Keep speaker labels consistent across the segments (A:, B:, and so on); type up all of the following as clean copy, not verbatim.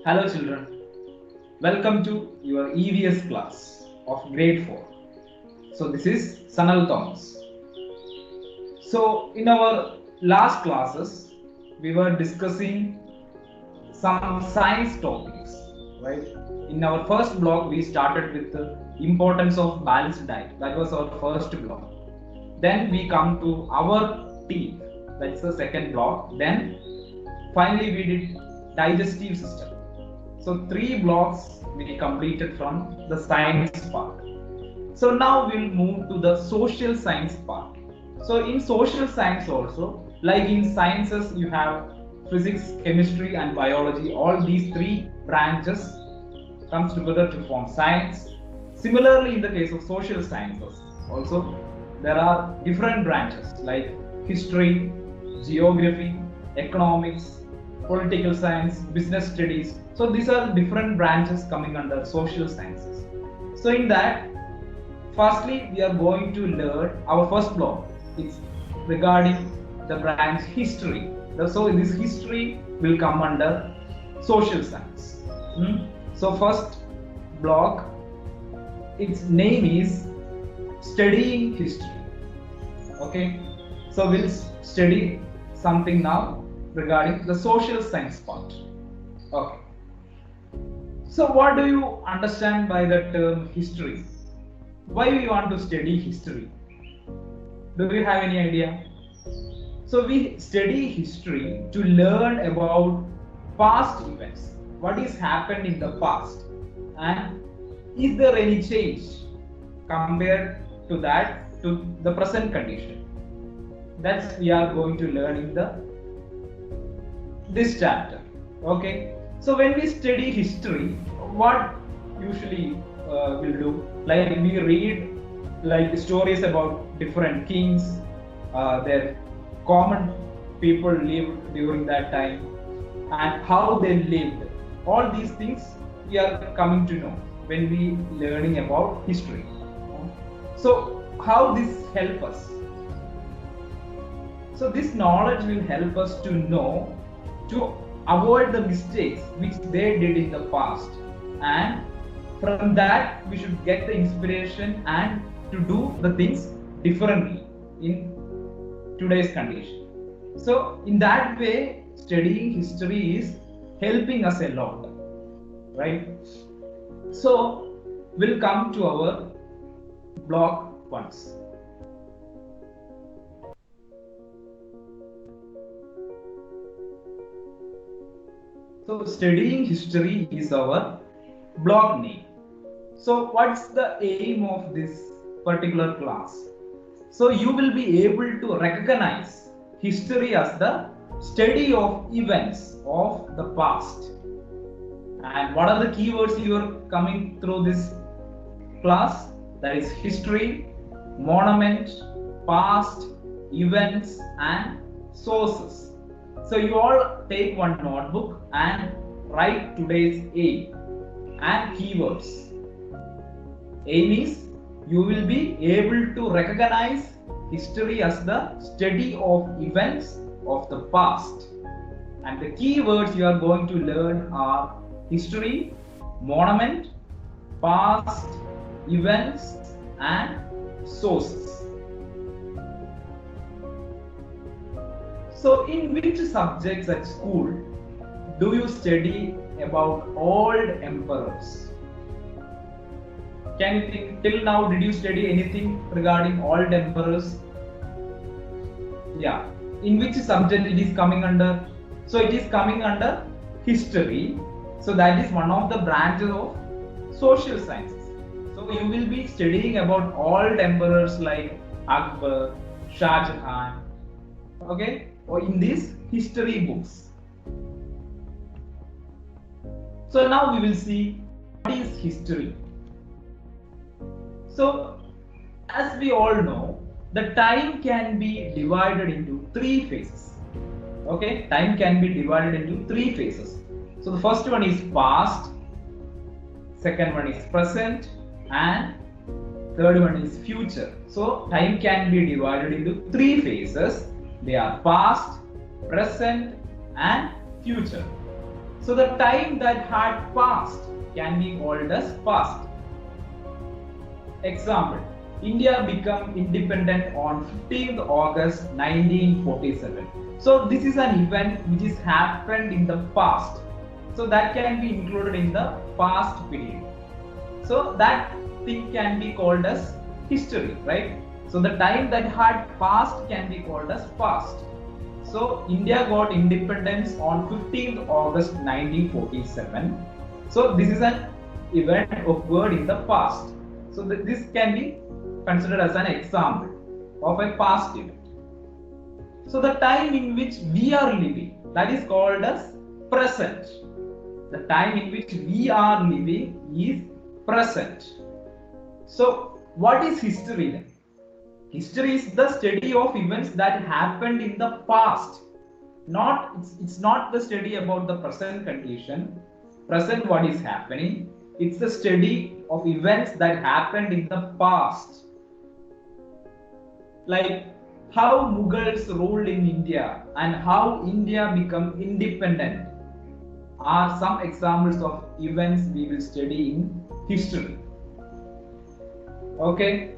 A: Hello children, welcome to your EVS class of grade 4. So this is Sanal Thomas. So in our last classes, we were discussing some science topics, right? In our first block, we started with the importance of balanced diet. That was our first block. Then we come to our teeth. That's the second block. Then finally we did digestive system. So 3 blocks we completed from the science part. So now we'll move to the social science part. So in social science also, like in sciences, you have physics, chemistry, and biology. All these 3 branches comes together to form science. Similarly, in the case of social sciences, also there are different branches like history, geography, economics, political science, business studies. So these are different branches coming under social sciences. So in that, firstly, we are going to learn our first block. It's regarding the branch history. So this history will come under social science. So first block, its name is studying history. Okay, so we'll study something now regarding the social science part. Okay, so what do you understand by the term history? Why we want to study history? Do you have any idea? So we study history to learn about past events. What is happened in the past, and is there any change compared to that to the present condition? That's we are going to learn in this chapter. Okay. So when we study history, what usually we'll do? Like we read like stories about different kings, their common people lived during that time, and how they lived. All these things we are coming to know when we learning about history. So how this help us? So this knowledge will help us to know to avoid the mistakes which they did in the past, and from that we should get the inspiration and to do the things differently in today's condition. So in that way, studying history is helping us a lot, right? So we'll come to our block once. So studying history is our block name. So what's the aim of this particular class? So you will be able to recognize history as the study of events of the past. And what are the keywords you are coming through this class? That is history, monument, past, events, and sources. So you all take one notebook and write today's aim and keywords. Aim is you will be able to recognize history as the study of events of the past. And the keywords you are going to learn are history, monument, past, events, and sources. So in which subjects at school do you study about old emperors? Can you think till now did you study anything regarding old emperors? Yeah. In which subject it is coming under? So it is coming under history. So that is one of the branches of social sciences. So you will be studying about old emperors like Akbar, Shah Jahan, okay, or in these history books. So now we will see what is history. So as we all know, the time can be divided into 3 phases. Okay, time can be divided into 3 phases. So the first one is past, second one is present, and third one is future. So time can be divided into 3 phases. They are past, present, and future. So the time that had passed can be called as past. Example, India became independent on 15th August 1947. So this is an event which is happened in the past. So that can be included in the past period. So that thing can be called as history, right? So the time that had passed can be called as past. So India got independence on 15th August 1947. So this is an event occurred in the past. So this can be considered as an example of a past event. So the time in which we are living, that is called as present. The time in which we are living is present. So what is history then? History is the study of events that happened in the past. It's not the study about the present condition, present what is happening. It's the study of events that happened in the past. Like how Mughals ruled in India and how India became independent are some examples of events we will study in history. Okay.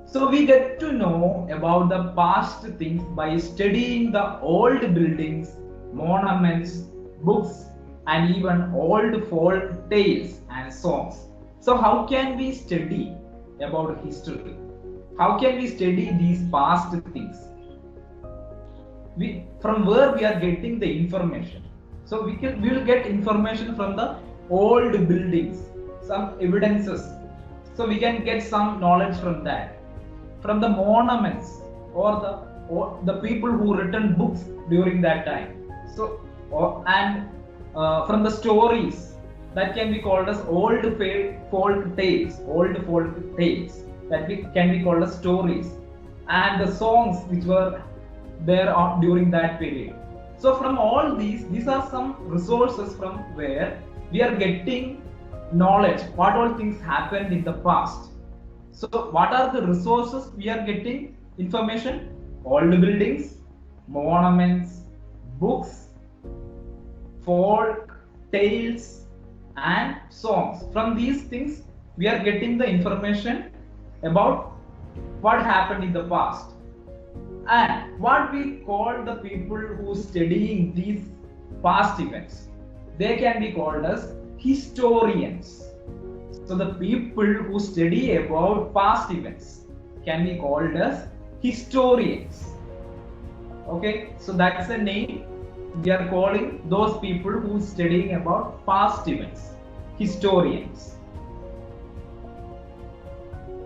A: So we get to know about the past things by studying the old buildings, monuments, books, and even old folk tales and songs. So how can we study about history? How can we study these past things? From where we are getting the information? So we will get information from the old buildings, some evidences. So we can get some knowledge from that. From the monuments or the people who written books during that time. So from the stories that can be called as old folk tales that can be called as stories, and the songs which were there during that period. So from all these are some resources from where we are getting knowledge, what all things happened in the past. So what are the resources we are getting information? Old buildings, monuments, books, folk tales, and songs. From these things we are getting the information about what happened in the past. And what we call the people who studying these past events, they can be called as historians. So the people who study about past events can be called as historians. Okay, so that's the name we are calling those people who studying about past events, historians.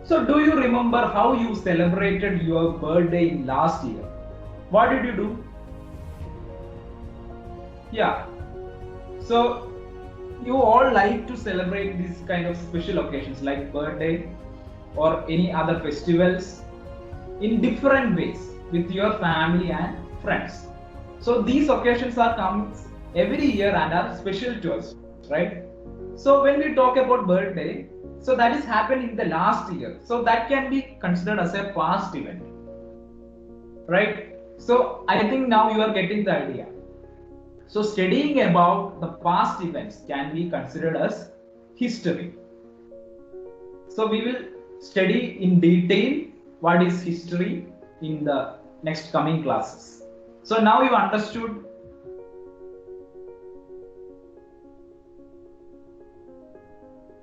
A: So do you remember how you celebrated your birthday in last year? What did you do? Yeah, so you all like to celebrate these kind of special occasions like birthday or any other festivals in different ways with your family and friends. So these occasions are coming every year and are special to us, right? So when we talk about birthday, so that is happened in the last year. So that can be considered as a past event, right? So I think now you are getting the idea. So studying about the past events can be considered as history. So we will study in detail what is history in the next coming classes. So now you understood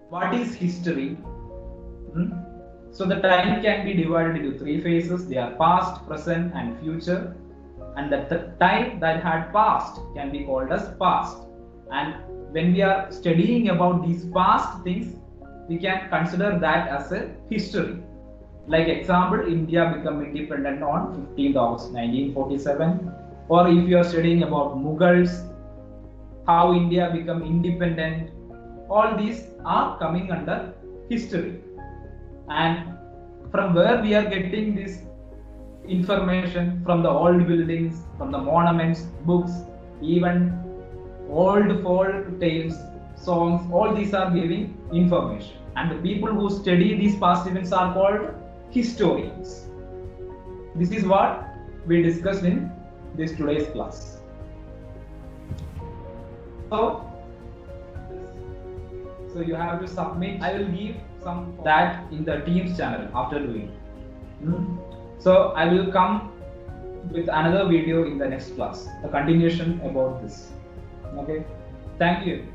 A: what is history. So the time can be divided into three phases. They are past, present, and future. And that the time that had passed can be called as past. And when we are studying about these past things, we can consider that as a history. Like example, India became independent on 15th August 1947. Or if you are studying about Mughals, how India became independent, all these are coming under history. And from where we are getting this information? From the old buildings, from the monuments, books, even old folk tales, songs, all these are giving information. And the people who study these past events are called historians. This is what we discussed in this today's class. so you have to submit. I will give some that in the Teams channel after doing. So I will come with another video in the next class, the continuation about this. Okay, thank you.